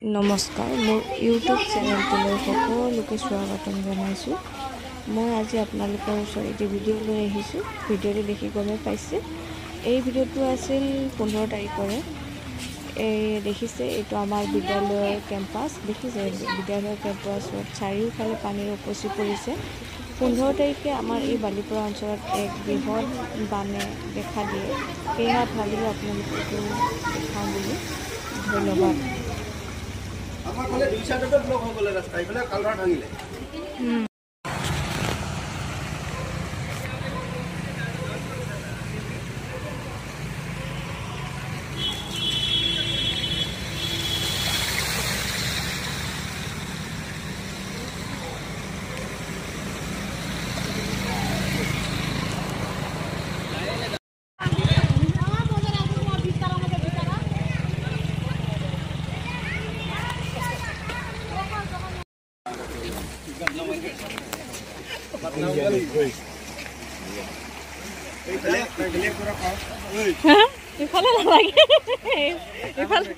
नमस्कार मोर YouTube channel सकलोके स्वागतम जानाइছোঁ। मैं आज आपनालोকৰ ওচৰত ভিডিঅ লৈ আহিছোঁ। ভিডিঅ'টো দেখি গমে পাইছে এই ভিডিঅ'টো আছিল 15 তাৰিখৰে। এই দেখিছে এইটো আমাৰ বিদ্যালয়ৰ কেম্পাছ। দেখিছে বিদ্যালয়ৰ কেম্পাছত চাৰিওফালে পানীৰ উপচি পৰিছে। 15 তাৰিখে আমাৰ এই বালিপৰা অঞ্চলত এক বৃহৎ বানে দেখা দিয়ে। সেয়া ভাবিলোঁ আপোনালোকক দেখাওঁ বুলি। ধন্যবাদ। আমার ফলে দুই সাইডে ব্লক হয়ে গেল রাস্তা এখানে কালভার্ট ভাঙিলে ইফালে নালাগে ইফালে